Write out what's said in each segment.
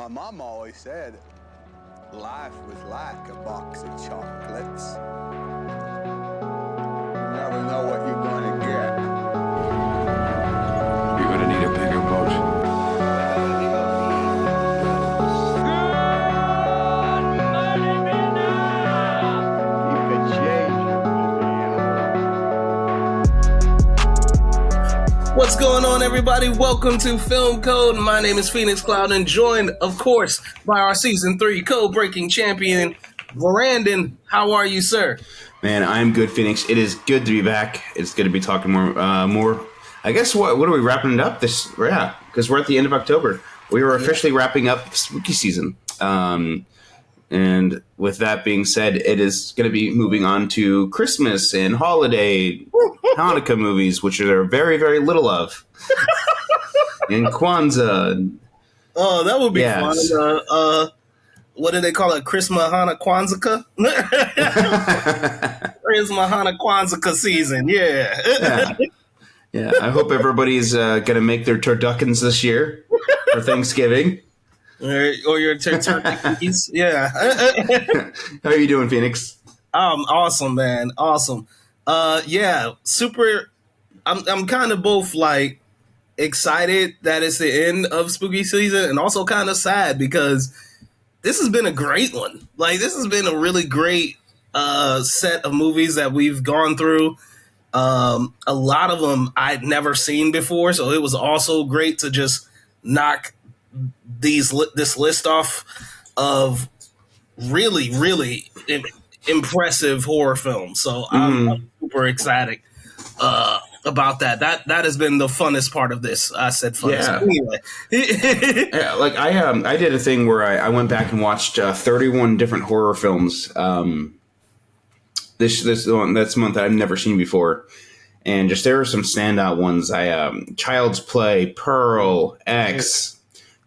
My mom always said life was like a box of chocolates. You never know what you're going to get. You're going to need a bigger boat. What's going on, everybody? Welcome to Film Code. My name is Phoenix Cloud, and joined, of course, by our Season 3 code-breaking champion, Brandon. How are you, sir? Man, I'm good, Phoenix. It is good to be back. It's good to be talking more. I guess, what are we wrapping it up this? Yeah, because we're at the end of October. We were officially wrapping up spooky season. And with that being said, it is going to be moving on to Christmas and holiday Hanukkah movies, which there are very, very little of. And Kwanzaa. Oh, that would be fun. What do they call it? Christmas Hana Kwanzaa? Christmas Hana Kwanzaa season, yeah. Yeah, I hope everybody's going to make their turduckens this year for Thanksgiving. Or your turkeys, yeah. How are you doing, Phoenix? Awesome, man. Awesome. Yeah, super. I'm kind of both like excited that it's the end of spooky season and also kind of sad because this has been a great one. Like, this has been a really great set of movies that we've gone through. A lot of them I'd never seen before, so it was also great to just knock this list off of really, really impressive horror films. So I'm super excited about that. That has been the funnest part of this. I said funnest. Yeah. Anyway. Yeah, like I did a thing where I went back and watched 31 different horror films this month that I've never seen before. And just there are some standout ones. Child's Play, Pearl, X,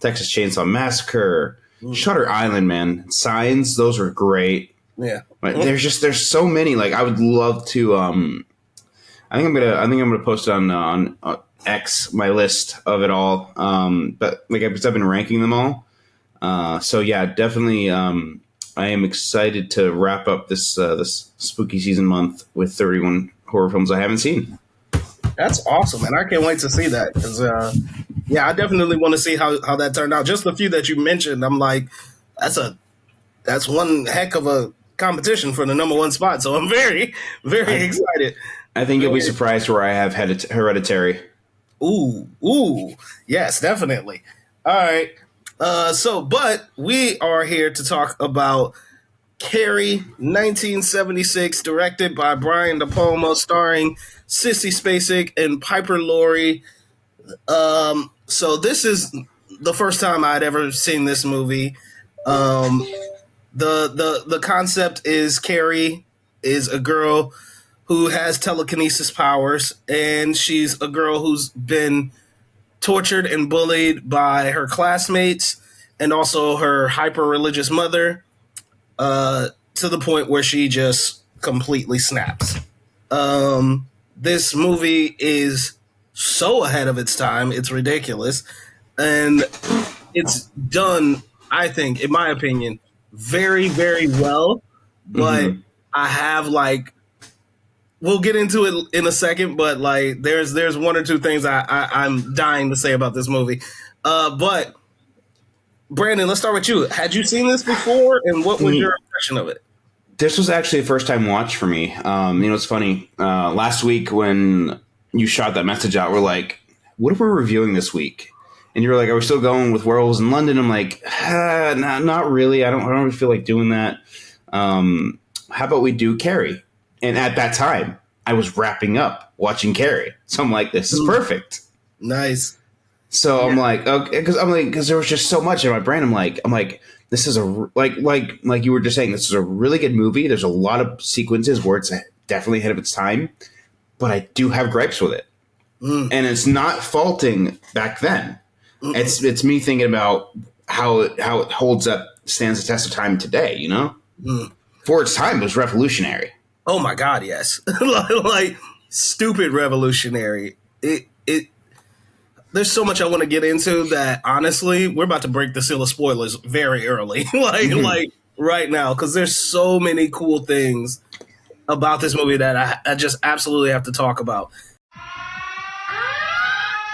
Texas Chainsaw Massacre, Shutter Island, man. Signs, those are great. Yeah. But there's so many. Like, I would love to I think I'm gonna post it on X, my list of it all. But like I've been ranking them all. So yeah, definitely I am excited to wrap up this spooky season month with 31 horror films I haven't seen. That's awesome, and I can't wait to see that because, I definitely want to see how that turned out. Just the few that you mentioned, I'm like, that's one heck of a competition for the number one spot. So I'm very, very excited. I think you'll be surprised where I have Hereditary. Ooh, yes, definitely. All right, but we are here to talk about Carrie, 1976, directed by Brian De Palma, starring Sissy Spacek and Piper Laurie. So this is the first time I'd ever seen this movie. The concept is Carrie is a girl who has telekinesis powers, and she's a girl who's been tortured and bullied by her classmates and also her hyper-religious mother, to the point where she just completely snaps. This movie is so ahead of its time, it's ridiculous. And it's done, I think, in my opinion, very, very well. But I have, like, we'll get into it in a second, but like there's one or two things I'm dying to say about this movie. But Brandon, let's start with you. Had you seen this before, and what was your impression of it? This was actually a first-time watch for me. It's funny. Last week when you shot that message out, we're like, what are we reviewing this week? And you were like, are we still going with Werewolves in London? I'm like, not really. I don't really feel like doing that. How about we do Carrie? And at that time, I was wrapping up watching Carrie. So I'm like, this is perfect. Nice. So I'm like, okay, because there was just so much in my brain. I'm like, this is like you were just saying, this is a really good movie. There's a lot of sequences where it's definitely ahead of its time, but I do have gripes with it, and it's not faulting back then. It's me thinking about how it holds up, stands the test of time today. You know, for its time, it was revolutionary. Oh my God, yes, like stupid revolutionary. It there's so much I want to get into that honestly, we're about to break the seal of spoilers very early, like right now, because there's so many cool things about this movie that I just absolutely have to talk about.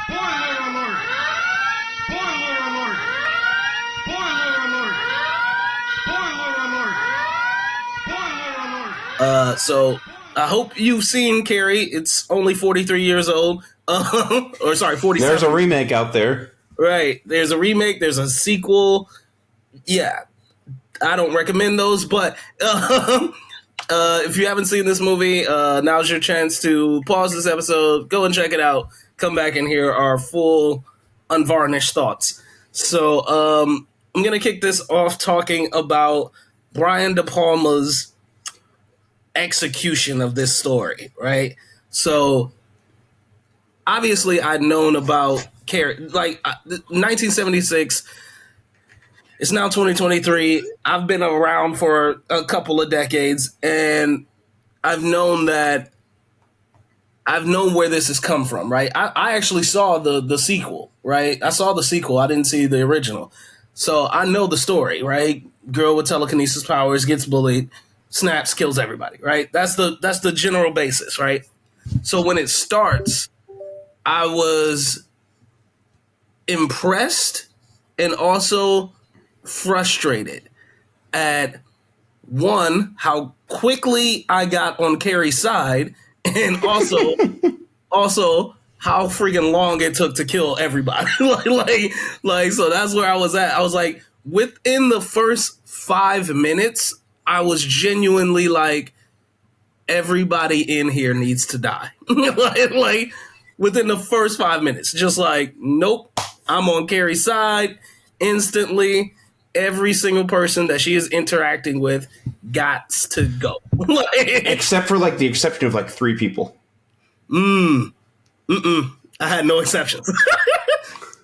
Spoiler alert! Spoiler alert! Spoiler alert! Spoiler alert! Spoiler alert! So I hope you've seen Carrie. It's only 43 years old. Or sorry, 47. There's a remake out there. Right. There's a remake. There's a sequel. Yeah. I don't recommend those, but if you haven't seen this movie, now's your chance to pause this episode, go and check it out, come back and hear our full, unvarnished thoughts. So I'm going to kick this off talking about Brian De Palma's execution of this story, right? So obviously I'd known about Carrie, like 1976. It's now 2023. I've been around for a couple of decades, and I've known where this has come from, right? I actually saw the sequel, right? I saw the sequel. I didn't see the original. So I know the story, right? Girl with telekinesis powers gets bullied, snaps, kills everybody, right? That's the general basis, right? So when it starts, I was impressed and also frustrated at one, how quickly I got on Carrie's side, and also how freaking long it took to kill everybody. like so that's where I was at. I was like, within the first 5 minutes, I was genuinely like, everybody in here needs to die. like within the first 5 minutes, just like, nope, I'm on Carrie's side instantly. Every single person that she is interacting with gots to go. Except for like the exception of like 3 people. I had no exceptions.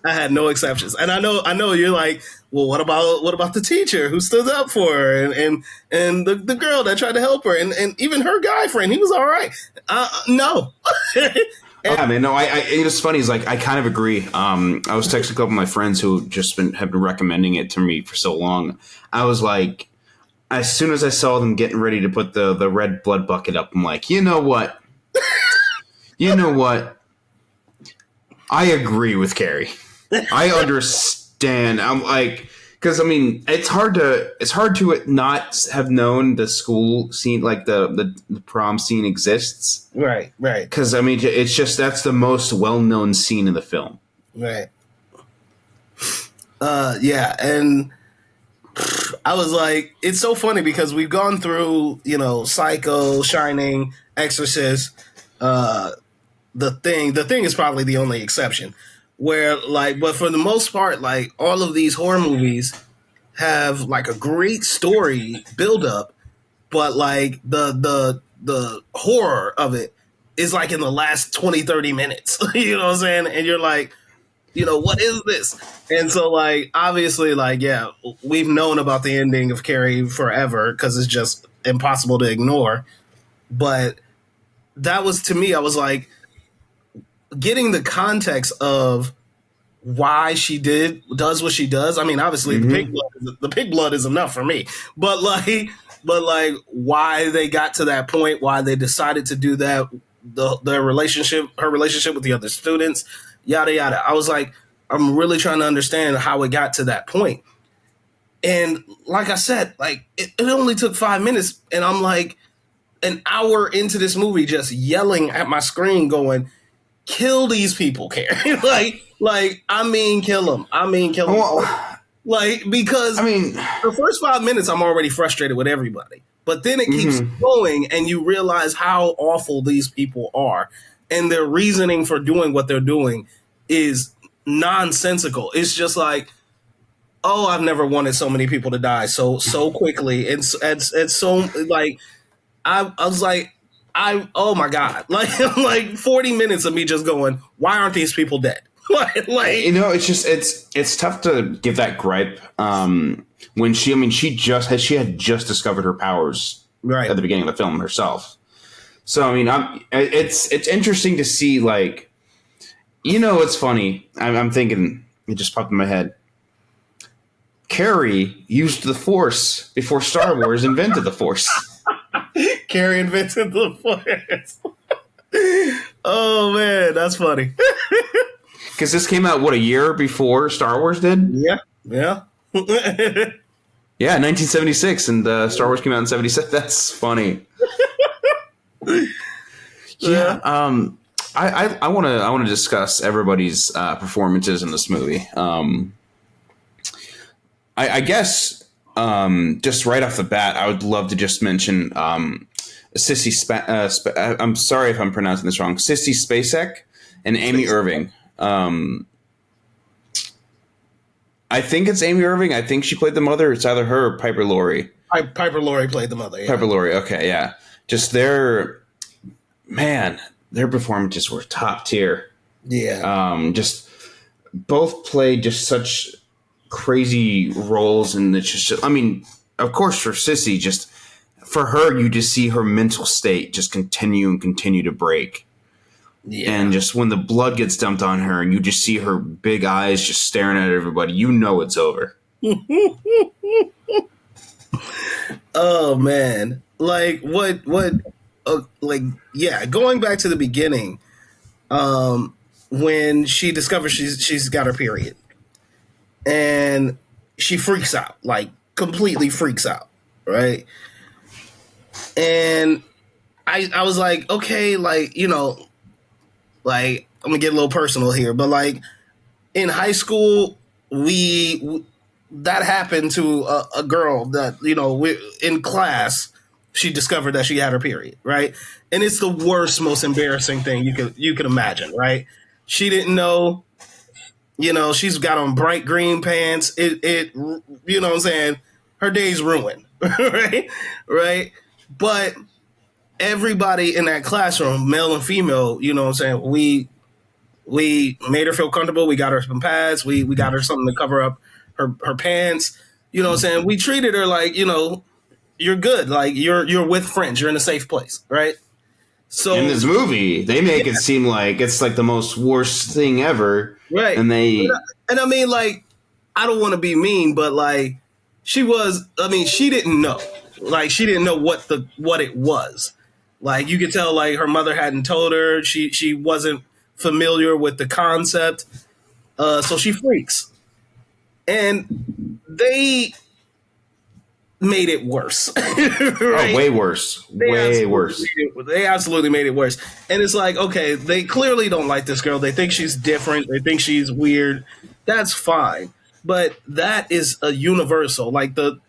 I had no exceptions. And I know you're like, well, what about the teacher who stood up for her and the girl that tried to help her and even her guy friend, he was all right. No. Yeah, man. No, it's funny. Is like I kind of agree. I was texting a couple of my friends who have been recommending it to me for so long. I was like, as soon as I saw them getting ready to put the red blood bucket up, I'm like, you know what? I agree with Carrie. I understand. I'm like, because I mean, it's hard to not have known the school scene, like the prom scene exists. Right. Because I mean, it's just that's the most well-known scene in the film. Right. Yeah, and I was like, it's so funny because we've gone through, Psycho, Shining, Exorcist. The Thing is probably the only exception. Where but for the most part, like all of these horror movies have like a great story build up, but like the horror of it is like in the last 20, 30 minutes. You know what I'm saying? And you're like, what is this? And so like obviously like yeah, we've known about the ending of Carrie forever because it's just impossible to ignore. But that was, to me, I was like, getting the context of why she does what she does. I mean, obviously the pig blood is enough for me, but like why they got to that point, why they decided to do that, her relationship with the other students, yada yada. I was like, I'm really trying to understand how it got to that point. And like I said, like it only took 5 minutes, and I'm like an hour into this movie just yelling at my screen going, kill these people, Carrie. like, I mean, kill them. Well, like, because I mean, the first 5 minutes, I'm already frustrated with everybody. But then it keeps going, and you realize how awful these people are. And their reasoning for doing what they're doing is nonsensical. It's just like, oh, I've never wanted so many people to die so quickly. And so, like, I was like, oh my God, like 40 minutes of me just going, why aren't these people dead? It's just it's tough to give that gripe when she had just discovered her powers right at the beginning of the film herself. So I mean, it's interesting to see, like, You know what's funny? I'm thinking, it just popped in my head. Carrie used the Force before Star Wars invented the Force. Carrie invented the Force. Oh, man, that's funny. Because this came out, a year before Star Wars did? Yeah. Yeah, 1976, and Star Wars came out in 77. That's funny. Yeah. I want to discuss everybody's performances in this movie. I guess just right off the bat, I would love to just mention Sissy. I'm sorry if I'm pronouncing this wrong. Sissy Spacek and Amy Irving. I think it's Amy Irving. I think she played the mother. It's either her or Piper Laurie. Piper Laurie played the mother. Yeah. Piper Laurie. Okay, yeah. Just their performances were top tier. Yeah. Just both played just such crazy roles, and it's just, I mean, of course for Sissy, just for her, you just see her mental state just continue to break. Yeah. And just when the blood gets dumped on her and you just see her big eyes just staring at everybody, you know it's over. Oh man. Like what going back to the beginning, when she discovers she's got her period. And she freaks out, like completely freaks out, right? And I was like, okay, like, you know, like, I'm gonna get a little personal here, but like in high school, that happened to a girl that, you know, in class, she discovered that she had her period, right? And it's the worst, most embarrassing thing you could imagine, right? She didn't know. You know, she's got on bright green pants. It you know what I'm saying? Her day's ruined, right? Right? But everybody in that classroom, male and female, you know what I'm saying? We made her feel comfortable. We got her some pads. We got her something to cover up her pants. You know what I'm saying? We treated her like, you know, you're good. Like you're with friends. You're in a safe place, right? So in this movie, they make it seem like it's like the most worst thing ever. Right. And I mean, like, I don't want to be mean, but like she didn't know. Like she didn't know what it was. Like you could tell like her mother hadn't told her. She wasn't familiar with the concept. So she freaks. And they made it worse. Right? Oh, way worse. Way worse. They absolutely made it worse. And it's like, okay, they clearly don't like this girl. They think she's different. They think she's weird. That's fine. But that is a universal. Like the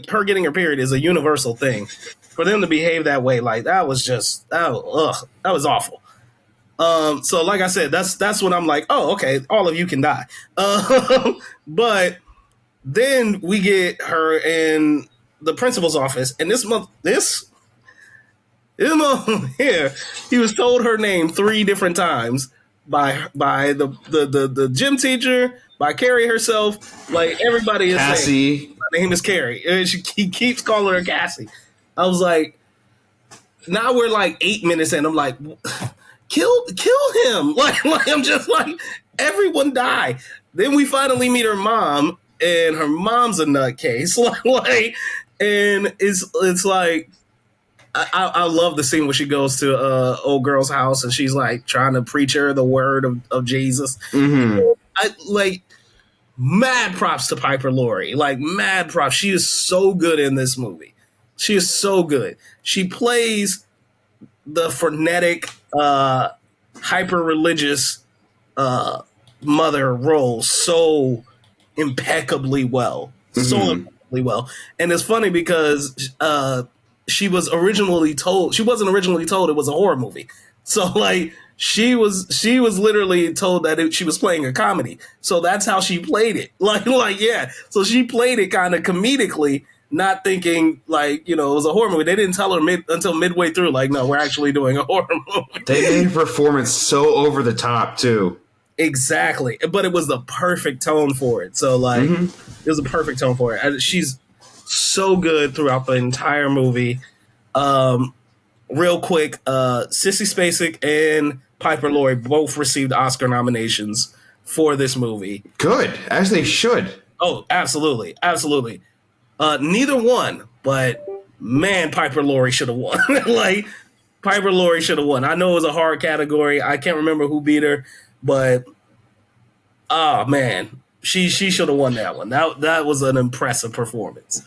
her getting her period is a universal thing. For them to behave that way, like that was just that was awful. So like I said, that's when I'm like, oh, okay, all of you can die. But then we get her in the principal's office, and this month here, he was told her name 3 different times by the gym teacher, by Carrie herself, like everybody is Cassie. saying, my name is Carrie, and he keeps calling her Cassie. I was like, now we're like 8 minutes in, I'm like, kill him, like I'm just like, everyone die. Then we finally meet her mom, and her mom's a nutcase, like. And it's like I love the scene where she goes to old girl's house and she's like trying to preach her the word of Jesus. Mm-hmm. I like mad props to Piper Laurie, like mad props. She is so good in this movie. She is so good. She plays the frenetic, hyper religious mother role so impeccably well. Mm-hmm. So impeccably well. And it's funny because she wasn't originally told it was a horror movie. So like she was literally told that she was playing a comedy. So that's how she played it. Like yeah. So she played it kind of comedically, not thinking like, you know, it was a horror movie. They didn't tell her until midway through, like, no, we're actually doing a horror movie. They made her performance so over the top too. Exactly. But it was the perfect tone for it. So like it was a perfect tone for it. She's so good throughout the entire movie. Real quick, Sissy Spacek and Piper Laurie both received Oscar nominations for this movie. Good, as they should. Oh, absolutely. Absolutely. Neither one, but man, Piper Laurie should have won. Like, Piper Laurie should have won. I know it was a hard category. I can't remember who beat her, but oh man, she should have won that one. That was an impressive performance.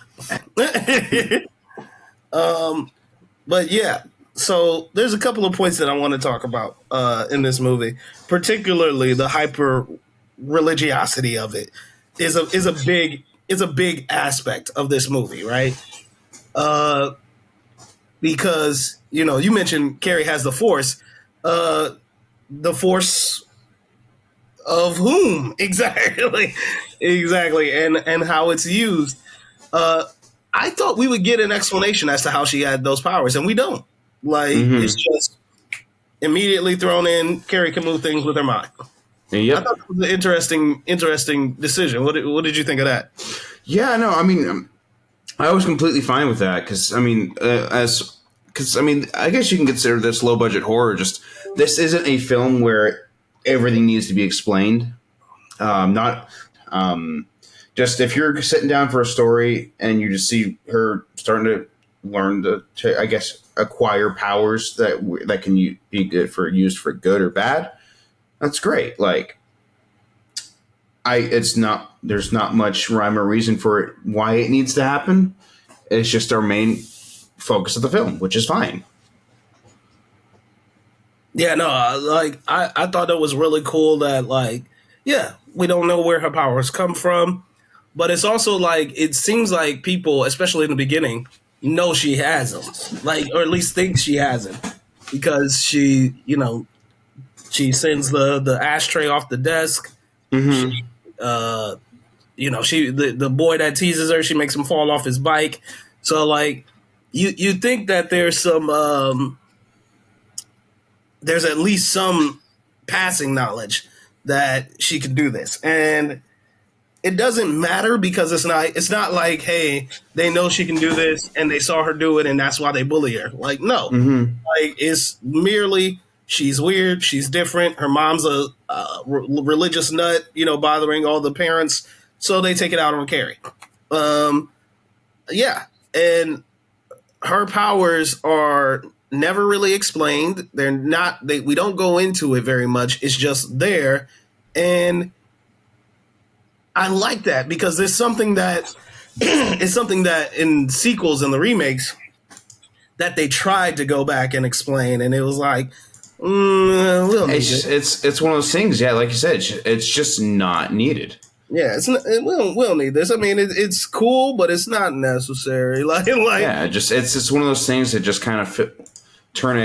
But yeah, so there's a couple of points that I want to talk about in this movie, particularly the hyper religiosity of it is a big aspect of this movie, right? Because you mentioned Carrie has the Force. The Force of whom exactly, and how it's used. I thought we would get an explanation as to how she had those powers, and we don't. Like, it's just immediately thrown in. Carrie can move things with her mind. Yep. I thought it was an interesting decision. What did you think of that? Yeah, no, I mean, I was completely fine with that because, I guess you can consider this low budget horror. Just this isn't a film where everything needs to be explained. Just if you're sitting down for a story and you just see her starting to learn to I guess, acquire powers that can be used for good or bad, that's great. Like, there's not much rhyme or reason for it, why it needs to happen. It's just our main focus of the film, which is fine. Yeah, no, I thought it was really cool that, like, yeah, we don't know where her powers come from, but it's also like, it seems like people, especially in the beginning, know she has them, like, or at least think she has them, because she sends the ashtray off the desk. Mm-hmm. The boy that teases her, she makes him fall off his bike. So, like, you think that there's some there's at least some passing knowledge that she could do this, and it doesn't matter because it's not like, hey, they know she can do this and they saw her do it and that's why they bully her. Like, no, like, it's merely she's weird, she's different. Her mom's a religious nut, bothering all the parents, so they take it out on Carrie. Yeah, and her powers are never really explained. They're not. We don't go into it very much. It's just there, and I like that because there's something that is something that in sequels and the remakes that they tried to go back and explain, and it was like, we'll need it's one of those things. Yeah, like you said, it's just not needed. Yeah, we'll need this. I mean, it's cool, but it's not necessary. Like yeah, it's one of those things that just kind of turn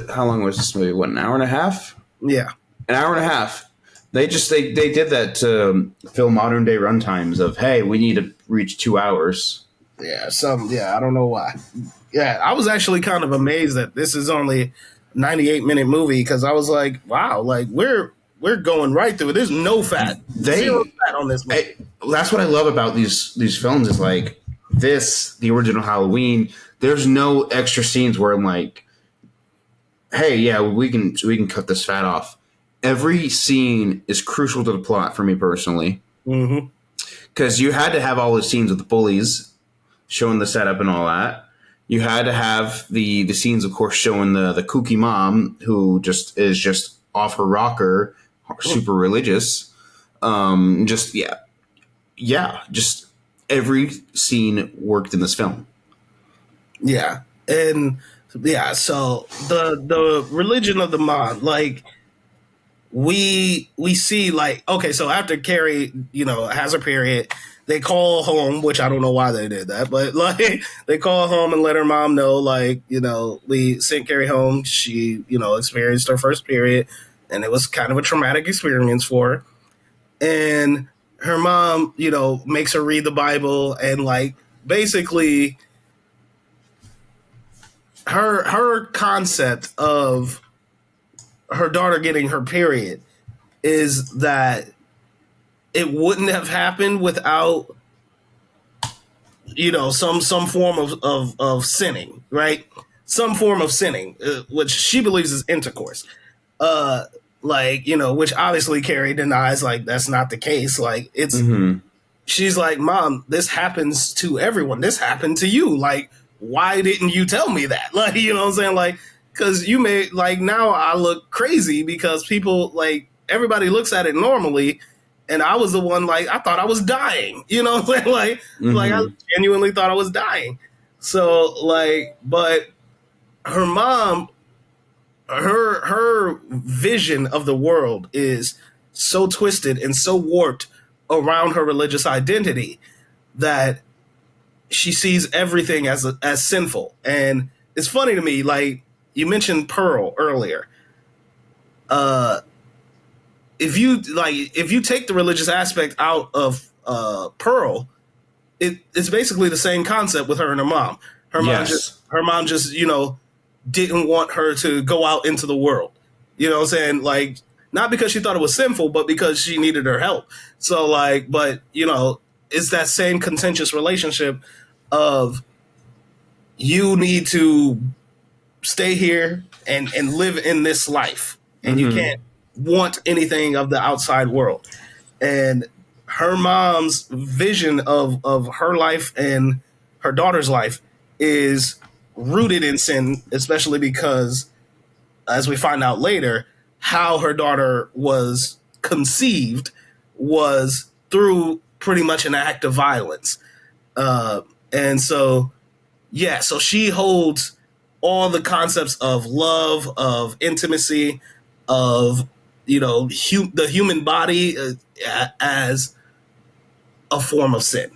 how long was this movie? What, an hour and a half? Yeah, an hour and a half. They did that to fill modern day runtimes of, hey, we need to reach 2 hours. Yeah, I don't know why. Yeah, I was actually kind of amazed that this is only a 98-minute movie because I was like, wow, like we're going right through it. There's no fat. Zero fat on this movie. That's what I love about these films is like the original Halloween. There's no extra scenes where I'm like, hey, yeah, we can cut this fat off. Every scene is crucial to the plot for me personally. Mm-hmm. Because you had to have all the scenes with the bullies showing the setup and all that. You had to have the scenes, of course, showing the kooky mom who is just off her rocker, super religious. Just every scene worked in this film. Yeah, and yeah, so the religion of the mom, like we see, like, okay, so after Carrie, has her period, they call home, which I don't know why they did that, but like they call home and let her mom know, like, we sent Carrie home. She, experienced her first period, and it was kind of a traumatic experience for her. And her mom, makes her read the Bible, and like basically her concept of her daughter getting her period is that it wouldn't have happened without, some form of sinning, right? Some form of sinning, which she believes is intercourse. Like, you know, which obviously Carrie denies, like, that's not the case. Like, it's, she's like, Mom, this happens to everyone. This happened to you. Like, why didn't you tell me that? Like, you know what I'm saying? Like, because you may, like, now I look crazy because people, like, everybody looks at it normally. And I was the one, like, I thought I was dying. You know what I'm saying? Like I genuinely thought I was dying. So, like, but her mom, her vision of the world is so twisted and so warped around her religious identity that she sees everything as sinful. And it's funny to me, like you mentioned Pearl earlier. If you take the religious aspect out of Pearl, it's basically the same concept with her and her mom. Her mom just, you know, didn't want her to go out into the world. You know what I'm saying? Like, not because she thought it was sinful, but because she needed her help. So, like, but, you know, it's that same contentious relationship of you need to stay here and live in this life. And you can't want anything of the outside world. And her mom's vision of her life and her daughter's life is rooted in sin, especially because, as we find out later, how her daughter was conceived was through pretty much an act of violence. And so, yeah, so she holds all the concepts of love, of intimacy, of, you know, the human body as a form of sin.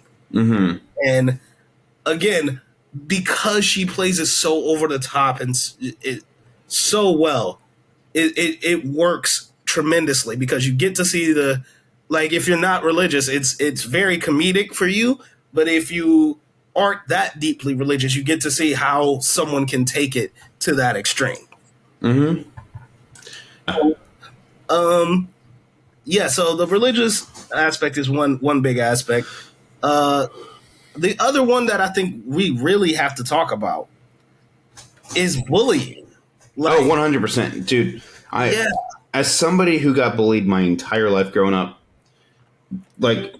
And again, because she plays it so over the top and so well, it works tremendously because you get to see like, if you're not religious, it's very comedic for you. But if you aren't that deeply religious, you get to see how someone can take it to that extreme. Yeah, so the religious aspect is one big aspect. The other one that I think we really have to talk about is bullying. Like, 100%. Dude, as somebody who got bullied my entire life growing up, like,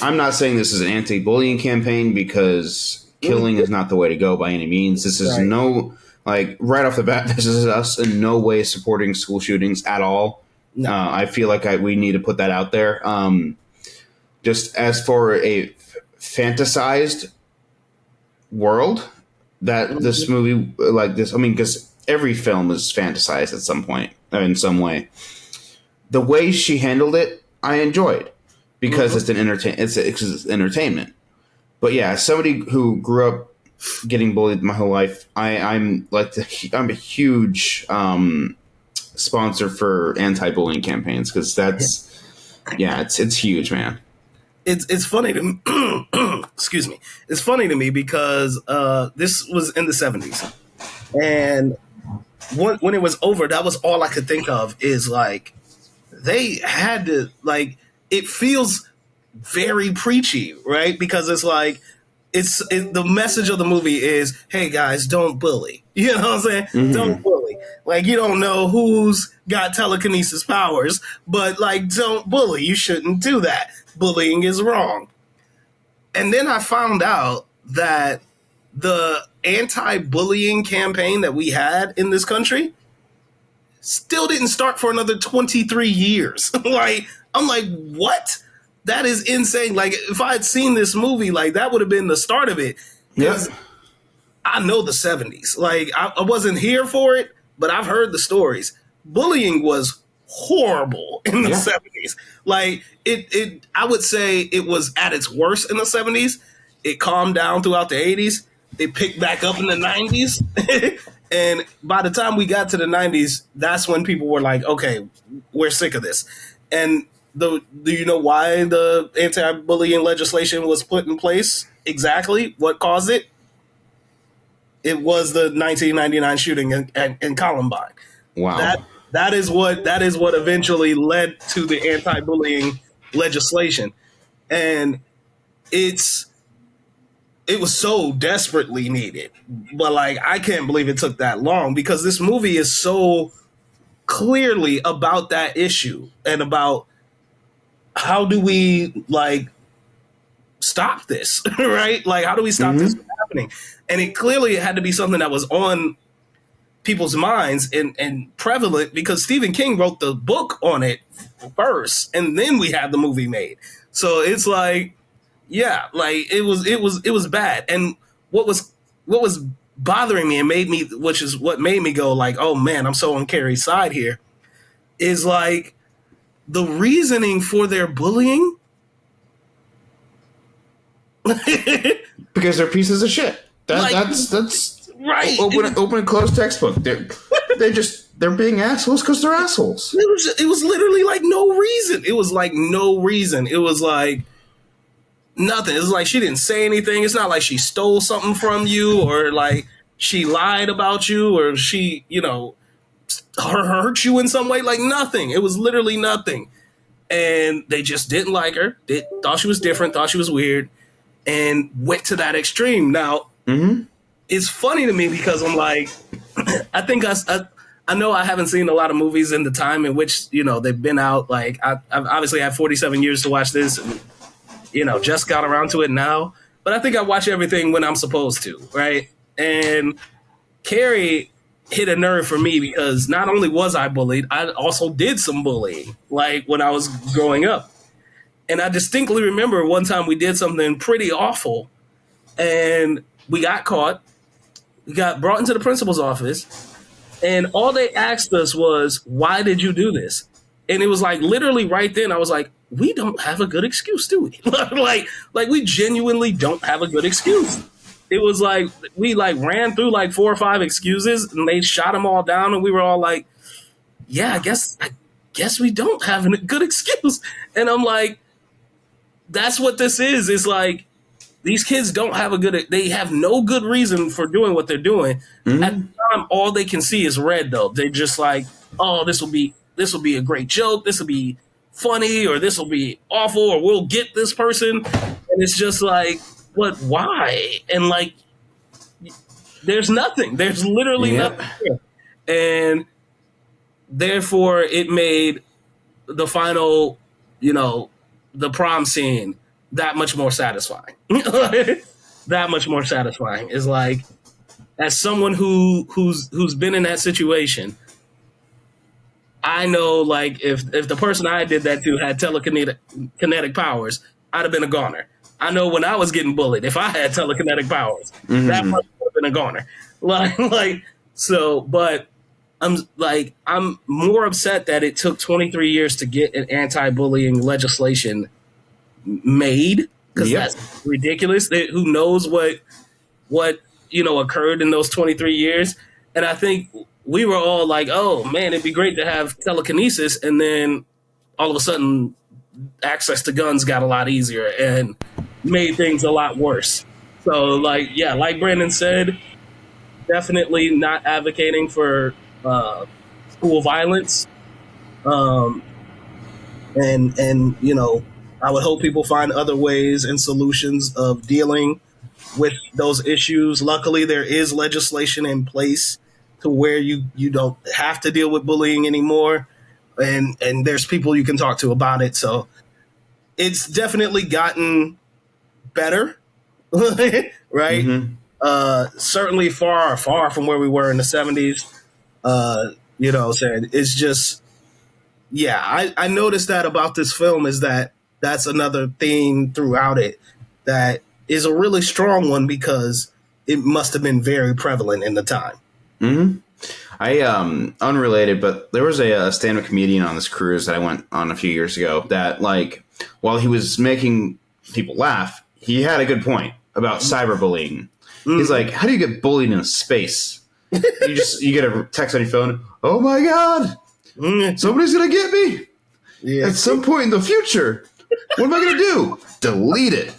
I'm not saying this is an anti-bullying campaign because killing is not the way to go by any means. This is right off the bat, this is us in no way supporting school shootings at all. No. I feel like we need to put that out there. Just as for a fantasized world that this movie, like this, I mean, because every film is fantasized at some point in some way. The way she handled it, I enjoyed because it's entertainment. But yeah, as somebody who grew up getting bullied my whole life, I'm a huge sponsor for anti-bullying campaigns because it's huge, man. It's funny to me. Excuse me. It's funny to me because this was in the 70s, and when it was over, that was all I could think of is like they had to, like, it feels very preachy, right? Because it's like the message of the movie is, hey guys, don't bully. You know what I'm saying? Don't bully. Like, you don't know who's got telekinesis powers, but like, don't bully. You shouldn't do that. Bullying is wrong. And then I found out that the anti-bullying campaign that we had in this country still didn't start for another 23 years. Like, I'm like, what? That is insane. Like, if I had seen this movie, like, that would have been the start of it. Because I know the 70s. Like, I wasn't here for it, but I've heard the stories. Bullying was horrible in the 70s. Like, I would say it was at its worst in the 70s. It calmed down throughout the 80s. It picked back up in the 90s. And by the time we got to the 90s, that's when people were like, okay, we're sick of this. And do you know why the anti-bullying legislation was put in place? Exactly what caused it? It was the 1999 shooting in Columbine. Wow. That is what eventually led to the anti-bullying legislation. And it was so desperately needed. But like, I can't believe it took that long because this movie is so clearly about that issue and about how do we like stop this, right? Like, how do we stop this from happening? And it clearly had to be something that was on people's minds and prevalent, because Stephen King wrote the book on it first, and then we had the movie made. So it's like, yeah, like it was bad. And what was bothering me and which is what made me go like, oh man, I'm so on Carrie's side here, is like the reasoning for their bullying. Because they're pieces of shit. That's right. Open and close textbook. They're being assholes because they're assholes. It was literally like no reason. It was like no reason. It was like nothing. It's like she didn't say anything. It's not like she stole something from you, or like she lied about you, or she, hurt you in some way. Like nothing. It was literally nothing. And they just didn't like her. They thought she was different, thought she was weird, and went to that extreme. Now, it's funny to me because I'm like, I think I know I haven't seen a lot of movies in the time in which, they've been out. Like, I've obviously had 47 years to watch this, and, just got around to it now. But I think I watch everything when I'm supposed to, right? And Carrie hit a nerve for me because not only was I bullied, I also did some bullying, like when I was growing up. And I distinctly remember one time we did something pretty awful, and we got caught. We got brought into the principal's office, and all they asked us was, why did you do this? And it was like literally right then I was like, we don't have a good excuse, do we? like we genuinely don't have a good excuse. It was like we like ran through like 4 or 5 excuses, and they shot them all down, and we were all like, yeah, I guess we don't have a good excuse. And I'm like, that's what this is. It's like these kids don't have they have no good reason for doing what they're doing. At the time, all they can see is red, though. They're just like, oh, this will be a great joke. This will be funny, or this will be awful, or we'll get this person. And it's just like, what, why? And like, there's nothing. There's literally nothing here. And therefore, it made the final, the prom scene that much more satisfying. That much more satisfying. Is like, as someone who's been in that situation, I know, like, if the person I did that to had telekinetic powers, I'd have been a goner. I know when I was getting bullied, if I had telekinetic powers, that person would have been a goner. But I'm more upset that it took 23 years to get an anti-bullying legislation made, because that's ridiculous. Who knows what occurred in those 23 years? And I think we were all like, oh man, it'd be great to have telekinesis, and then all of a sudden access to guns got a lot easier and made things a lot worse. So like Brandon said, definitely not advocating for school violence. And I would hope people find other ways and solutions of dealing with those issues. Luckily, there is legislation in place to where you don't have to deal with bullying anymore, and there's people you can talk to about it. So it's definitely gotten better, right? Certainly far from where we were in the 70s. It's just, I noticed that about this film, is that's another theme throughout it that is a really strong one, because it must have been very prevalent in the time. I unrelated, but there was a stand-up comedian on this cruise that I went on a few years ago that, like, while he was making people laugh, he had a good point about cyberbullying. He's like, how do you get bullied in space? You get a text on your phone, oh my god, somebody's gonna get me at some point in the future. What am I gonna do? Delete it.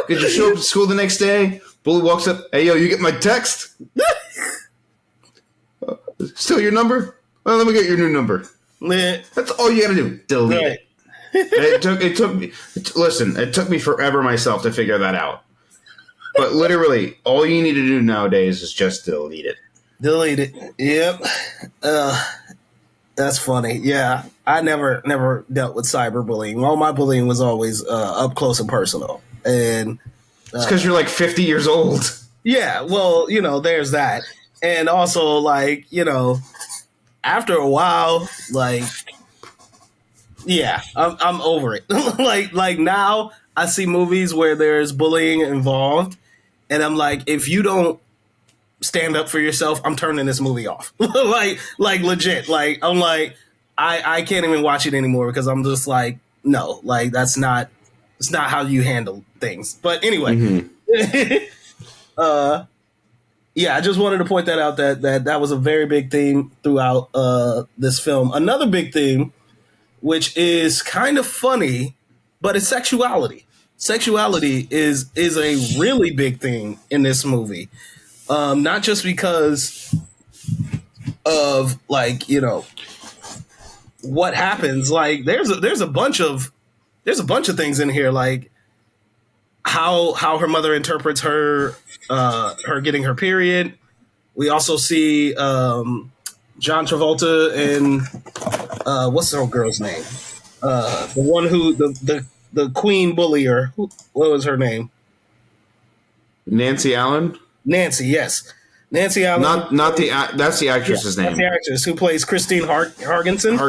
Because you show up to school the next day, bully walks up, hey yo, you get my text? Still your number? Well, let me get your new number. That's all you gotta do. Delete it. It took me forever myself to figure that out. But literally, all you need to do nowadays is just delete it. Delete it. Yep. That's funny. Yeah, I never dealt with cyberbullying. All my bullying was always up close and personal. And It's because you're like 50 years old. yeah, well, there's that. And also, like, after a while, like, yeah, I'm over it. like now I see movies where there's bullying involved, and I'm like, if you don't stand up for yourself, I'm turning this movie off. like legit. Like, I'm like, I can't even watch it anymore because I'm just like, no, like it's not how you handle things. But anyway, yeah, I just wanted to point that out that was a very big theme throughout this film. Another big theme, which is kind of funny, but it's sexuality. Sexuality is a really big thing in this movie. Not just because of like, what happens. Like there's a bunch of things in here, like how her mother interprets her getting her period. We also see John Travolta and what's the old girl's name? The one who the queen bullier. What was her name? Nancy Allen. Nancy, yes. Nancy Allen. Not the that's the actress's name. That's the actress who plays Christine Hargensen.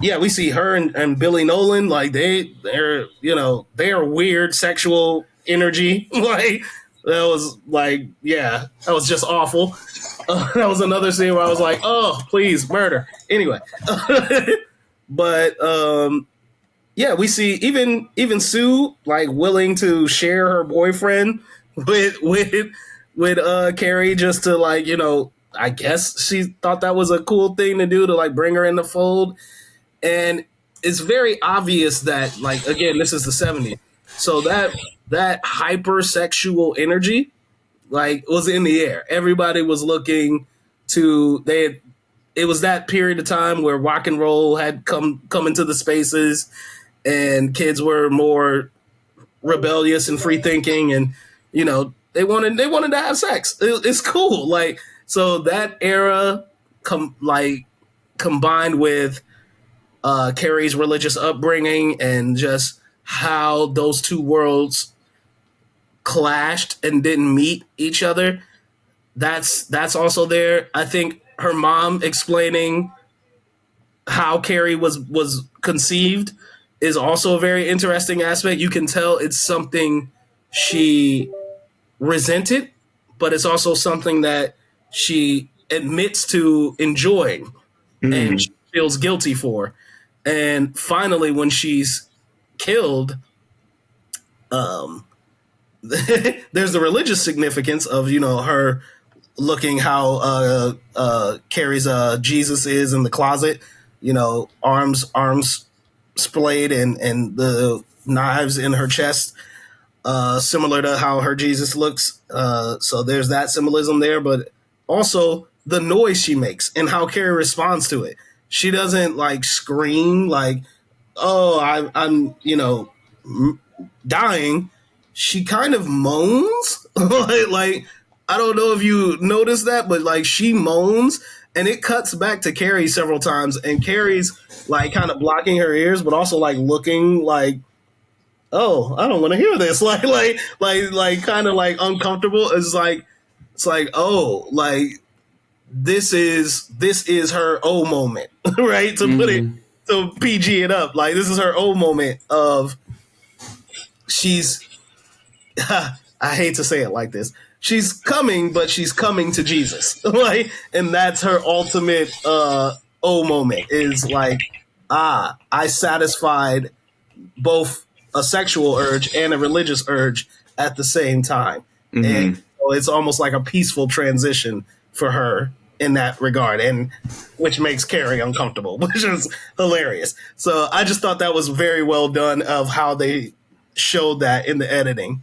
Yeah, we see her and Billy Nolan, like they are weird sexual energy. Like that was like, yeah, that was just awful. That was another scene where I was like, oh, please, murder. Anyway, but yeah, we see even Sue like willing to share her boyfriend with Carrie just to like, I guess she thought that was a cool thing to do to like bring her in the fold. And it's very obvious that, like, again, this is the 70s. So that hypersexual energy, like, was in the air. Everybody was looking to it was that period of time where rock and roll had come into the spaces, and kids were more rebellious and free thinking, and they wanted to have sex. It's cool, like, so that era combined with Carrie's religious upbringing and just how those two worlds clashed and didn't meet each other. That's also there. I think her mom explaining how Carrie was conceived is also a very interesting aspect. You can tell it's something she resented, but it's also something that she admits to enjoying and she feels guilty for. And finally, when she's killed, there's the religious significance of, her looking how Carrie's Jesus is in the closet, arms splayed and the knives in her chest, similar to how her Jesus looks. So there's that symbolism there, but also the noise she makes and how Carrie responds to it. She doesn't like scream like, oh, I'm dying. She kind of moans. like I don't know if you noticed that, but like she moans, and it cuts back to Carrie several times, and Carrie's like kind of blocking her ears, but also like looking like, oh, I don't want to hear this. Like kind of like uncomfortable. It's like, oh, like this is her oh moment, right? To put it, to PG it up, like this is her oh moment of she's. I hate to say it like this. She's coming, but she's coming to Jesus, like, and that's her ultimate oh moment. Is like, I satisfied both a sexual urge and a religious urge at the same time, and so it's almost like a peaceful transition for her in that regard, and which makes Carrie uncomfortable, which is hilarious. So I just thought that was very well done of how they showed that in the editing.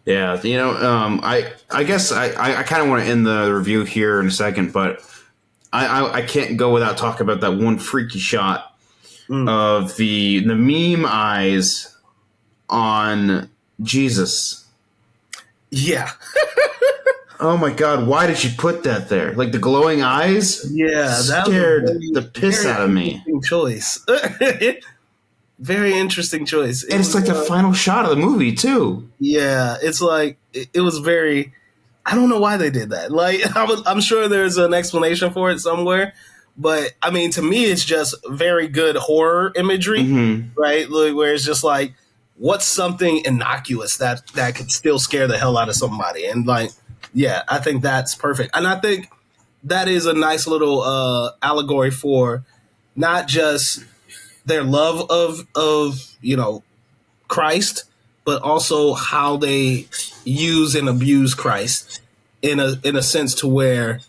Yeah, I guess I kind of want to end the review here in a second, but I can't go without talking about that one freaky shot of the meme eyes on Jesus. Yeah. Oh my god, why did she put that there? Like the glowing eyes? Yeah, that scared was the piss out of me. interesting choice. Very interesting choice. And it's like the final shot of the movie too. Yeah, it's like it was very. I don't know why they did that. Like I'm sure there's an explanation for it somewhere, but I mean, to me, it's just very good horror imagery, right? Like, where it's just like, what's something innocuous that could still scare the hell out of somebody, and like. Yeah, I think that's perfect. And I think that is a nice little allegory for not just their love of Christ, but also how they use and abuse Christ in a sense to where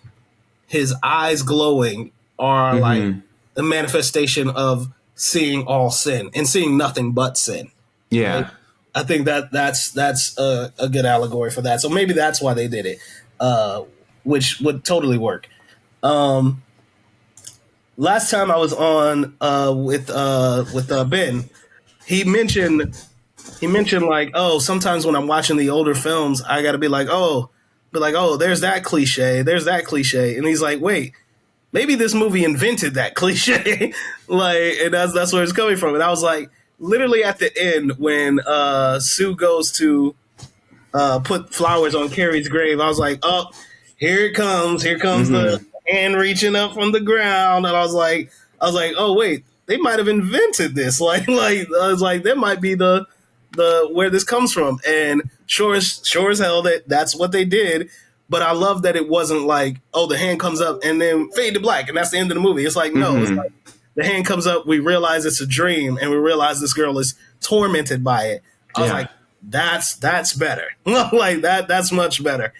his eyes glowing are like the manifestation of seeing all sin and seeing nothing but sin. Yeah. Right? I think that's a good allegory for that. So maybe that's why they did it, which would totally work. Last time I was on with Ben, he mentioned like, oh, sometimes when I'm watching the older films, I got to be like, oh, there's that cliche, and he's like, wait, maybe this movie invented that cliche, like, and that's where it's coming from. And I was like. Literally at the end, when Sue goes to put flowers on Carrie's grave, I was like, "Oh, here it comes! Here comes the hand reaching up from the ground." And I was like, "Oh wait, they might have invented this. Like I was like, that might be the where this comes from." And sure as hell that's what they did. But I love that it wasn't like, "Oh, the hand comes up and then fade to black, and that's the end of the movie." It's like no, it's like. The hand comes up, we realize it's a dream, and we realize this girl is tormented by it. I was like, that's better. Like that's much better.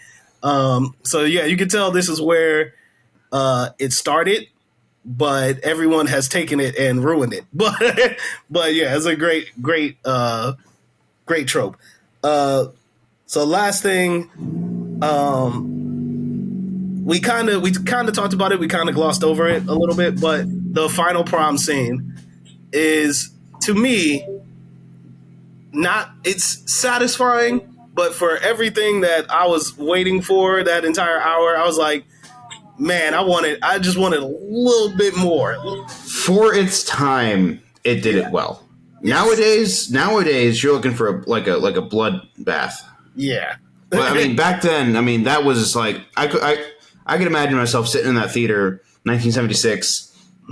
So yeah, you can tell this is where it started, but everyone has taken it and ruined it. But yeah, it's a great trope. So last thing, we kind of talked about it. We kind of glossed over it a little bit, but the final prom scene is, to me, it's satisfying, but for everything that I was waiting for that entire hour, I was like, man, I just wanted a little bit more. For its time, it did it well. Yes. Nowadays, you're looking for a blood bath. Yeah. But I mean, back then, that was like I could imagine myself sitting in that theater, 1976,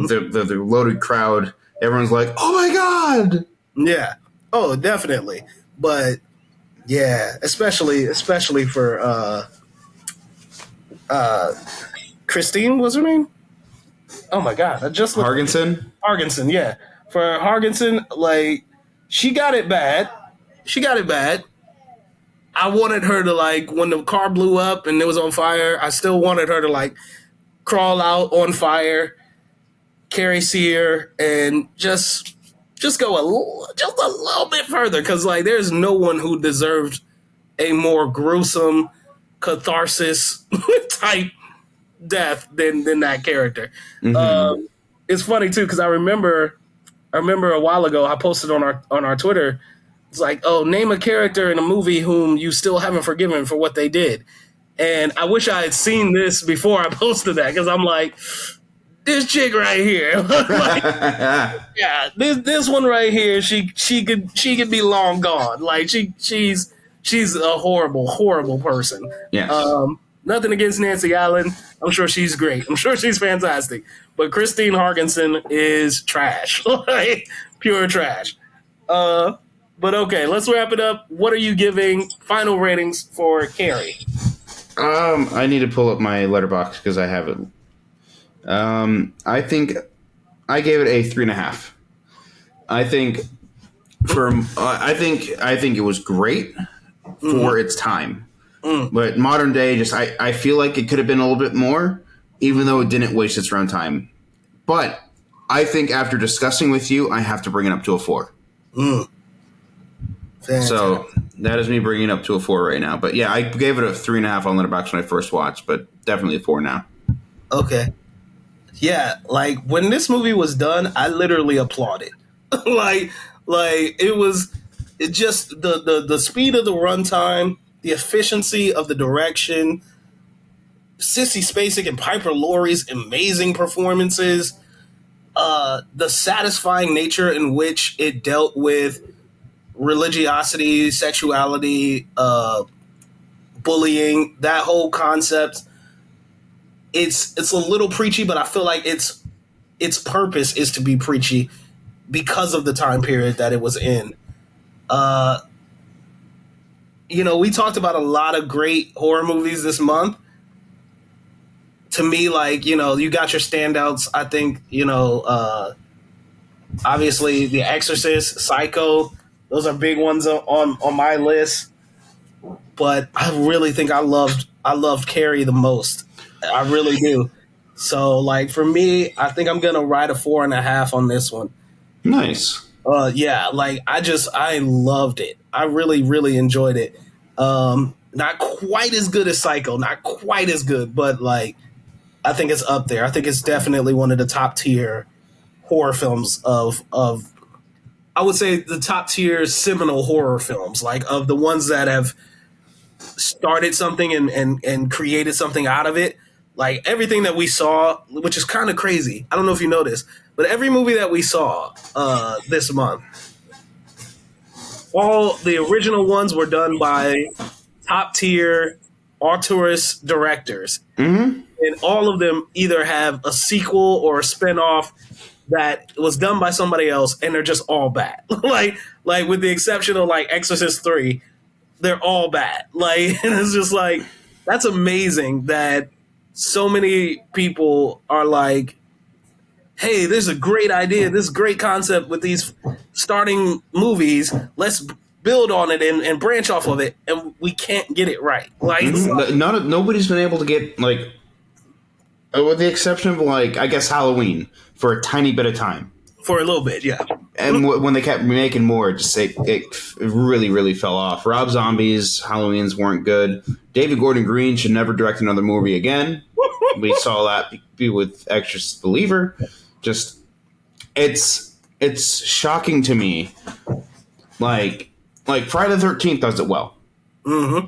the loaded crowd. Everyone's like, "Oh my god!" Yeah. Oh, definitely. But yeah, especially for Christine, was her name? Oh my god, I just Hargensen. Hargensen, yeah. For Hargensen, like, she got it bad. I wanted her to, like, when the car blew up and it was on fire, I still wanted her to, like, crawl out on fire, Carrie Sear, and just go a little bit further, because, like, there's no one who deserved a more gruesome catharsis type death than that character. It's funny too, because I remember a while ago I posted on our Twitter. It's like, oh, name a character in a movie whom you still haven't forgiven for what they did. And I wish I had seen this before I posted that, because I'm like, this chick right here, like, yeah, this one right here, she could be long gone. Like she's a horrible person. Yes. Nothing against Nancy Allen. I'm sure she's great. I'm sure she's fantastic. But Christine Hargensen is trash, like pure trash. But okay, let's wrap it up. What are you giving final ratings for Carrie? I need to pull up my letterbox because I have it. I think I gave it a 3.5. I think it was great for its time. But modern day, I feel like it could have been a little bit more, even though it didn't waste its runtime. But I think after discussing with you, I have to bring it up to a 4. So that is me bringing it up to a 4 right now. But yeah, I gave it a 3.5 on Letterboxd when I first watched, but definitely a 4 now. Okay. Yeah, like when this movie was done, I literally applauded. like it just the speed of the runtime, the efficiency of the direction, Sissy Spacek and Piper Laurie's amazing performances, the satisfying nature in which it dealt with religiosity, sexuality, bullying, that whole concept. It's a little preachy, but I feel like its purpose is to be preachy because of the time period that it was in. We talked about a lot of great horror movies this month. To me, like, you got your standouts. I think, obviously The Exorcist, Psycho, those are big ones on my list. But I really think I loved Carrie the most. I really do. So, like, for me, I think I'm gonna ride a 4.5 on this one. Nice. I loved it. I really, really enjoyed it. Not quite as good as Psycho, not quite as good, but like, I think it's up there. I think it's definitely one of the top tier horror films of I would say the top tier seminal horror films, like of the ones that have started something and created something out of it. Like everything that we saw, which is kind of crazy. I don't know if you know this, but every movie that we saw this month, all the original ones were done by top tier auteurist directors. Mm-hmm. And all of them either have a sequel or a spinoff that was done by somebody else, and they're just all bad. like with the exception of like Exorcist 3, they're all bad. Like, and it's just like, that's amazing that so many people are like, hey, there's a great idea, this great concept with these starting movies. Let's build on it and branch off of it, and we can't get it right. Like, nobody's been able to get, like, with the exception of, like, I guess Halloween for a tiny bit of time. For a little bit, yeah. And when they kept making more, it really, really fell off. Rob Zombie's Halloweens weren't good. David Gordon Green should never direct another movie again. We saw that be with Exorcist Believer. Just, it's shocking to me. Like Friday the 13th does it well. Mm-hmm.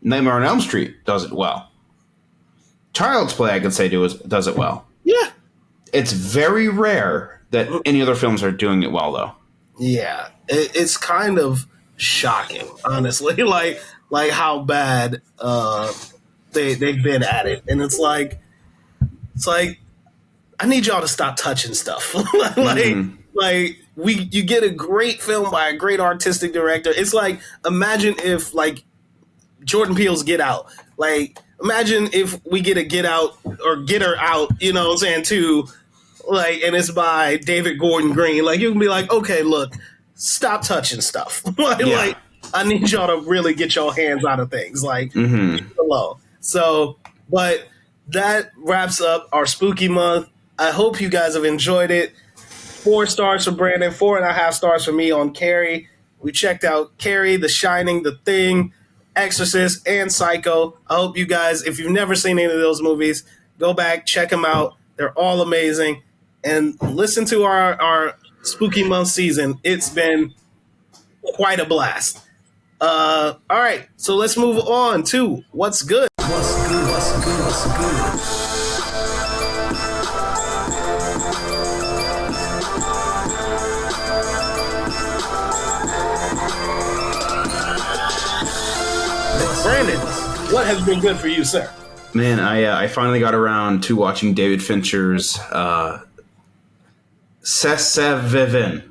Nightmare on Elm Street does it well. Child's Play, I could say, does it well. Yeah. It's very rare that any other films are doing it well, though. Yeah. It's kind of shocking, honestly. like how bad they've been at it. And it's like I need y'all to stop touching stuff. You get a great film by a great artistic director. It's like, imagine if, like, Jordan Peele's Get Out. Like, imagine if we get a Get Out or Get Her Out, you know what I'm saying, too, like, and it's by David Gordon Green. Like, you can be like, okay, look, stop touching stuff. Like, I need y'all to really get your hands out of things. Like, leave it alone. So, but that wraps up our spooky month. I hope you guys have enjoyed it. 4 stars for Brandon, 4.5 stars for me on Carrie. We checked out Carrie, The Shining, The Thing, Exorcist, and Psycho. I hope you guys, if you've never seen any of those movies, go back, check them out. They're all amazing. And listen to our spooky month season. It's been quite a blast. All right, so let's move on to What's Good. What's good? Brandon, what has been good for you, sir? Man, I finally got around to watching David Fincher's Sessevivin.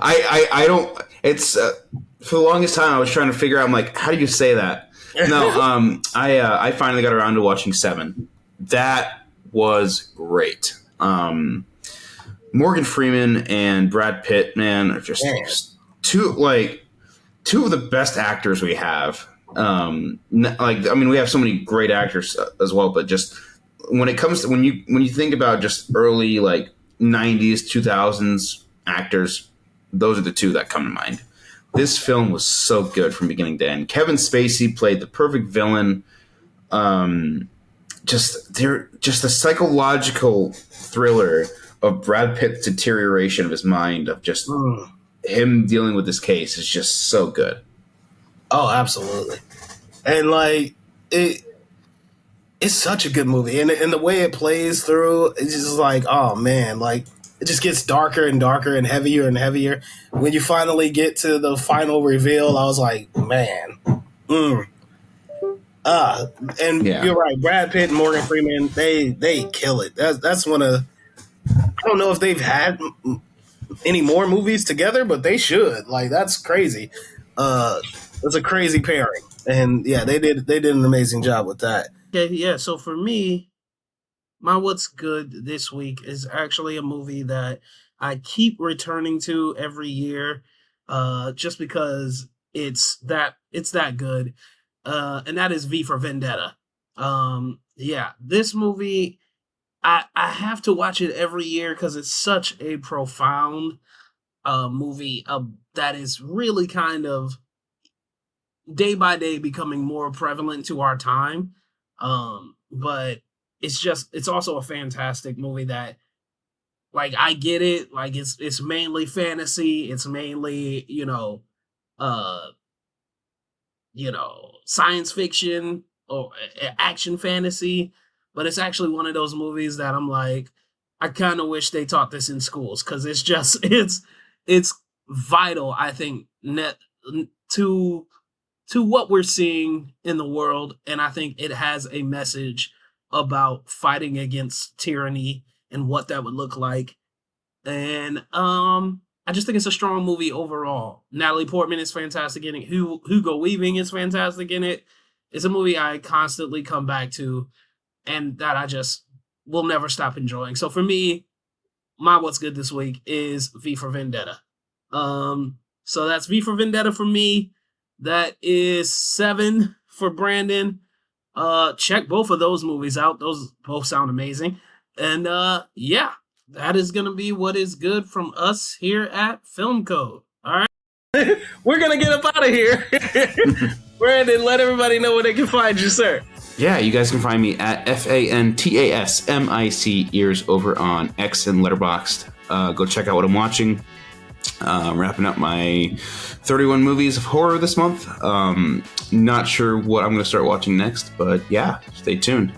I don't. It's for the longest time I was trying to figure out. I'm like, how do you say that? No, I finally got around to watching Seven. That was great. Morgan Freeman and Brad Pitt, man, are just two of the best actors we have. We have so many great actors as well, but just when it comes to when you think about just early like 90s, 2000s actors, those are the two that come to mind. This film was so good from beginning to end. Kevin Spacey played the perfect villain. Just the psychological thriller of Brad Pitt's deterioration of his mind, of just him dealing with this case, is just so good. Oh, absolutely. And like it's such a good movie, and the way it plays through, it's just like, oh man, like it just gets darker and darker and heavier. When you finally get to the final reveal, I was like, man, and you're right, Brad Pitt and Morgan Freeman, they kill it. That's one of, I don't know if they've had any more movies together, but they should. Like that's crazy. It's a crazy pairing, and yeah, they did an amazing job with that. Okay, yeah. So for me, my what's good this week is actually a movie that I keep returning to every year, just because it's that good, and that is V for Vendetta. Yeah, this movie, I have to watch it every year because it's such a profound movie that is really kind of day by day becoming more prevalent to our time. But it's also a fantastic movie that, like, I get it. Like it's mainly fantasy. It's mainly, science fiction or action fantasy, but it's actually one of those movies that I'm like, I kind of wish they taught this in schools, because it's vital, I think, to what we're seeing in the world, and I think it has a message about fighting against tyranny and what that would look like. And I just think it's a strong movie overall. Natalie Portman is fantastic in it. Hugo Weaving is fantastic in it. It's a movie I constantly come back to, and that I just will never stop enjoying. So for me, my what's good this week is V for Vendetta. So that's V for Vendetta for me. That is 7 for Brandon. Check both of those movies out. Those both sound amazing. And yeah, that is going to be what is good from us here at Film Code. All right. We're going to get up out of here. Brandon, let everybody know where they can find you, sir. Yeah, you guys can find me at FANTASMIC ears over on X and Letterboxd. Go check out what I'm watching. Wrapping up my 31 movies of horror this month. Not sure what I'm going to start watching next, but yeah, stay tuned.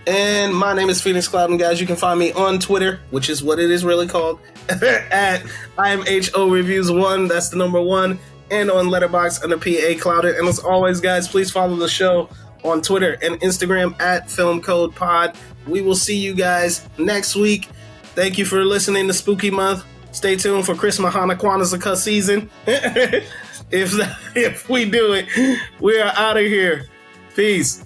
And my name is Phoenix Cloud, and guys, you can find me on Twitter, which is what it is really called, at IamHOReviews1, that's the number 1, and on Letterboxd under PA Clouded. And as always, guys, please follow the show on Twitter and Instagram at FilmCodePod. We will see you guys next week. Thank you for listening to Spooky Month. Stay tuned for Chris Mahana Kwanzaa season. If we do it, we are out of here. Peace.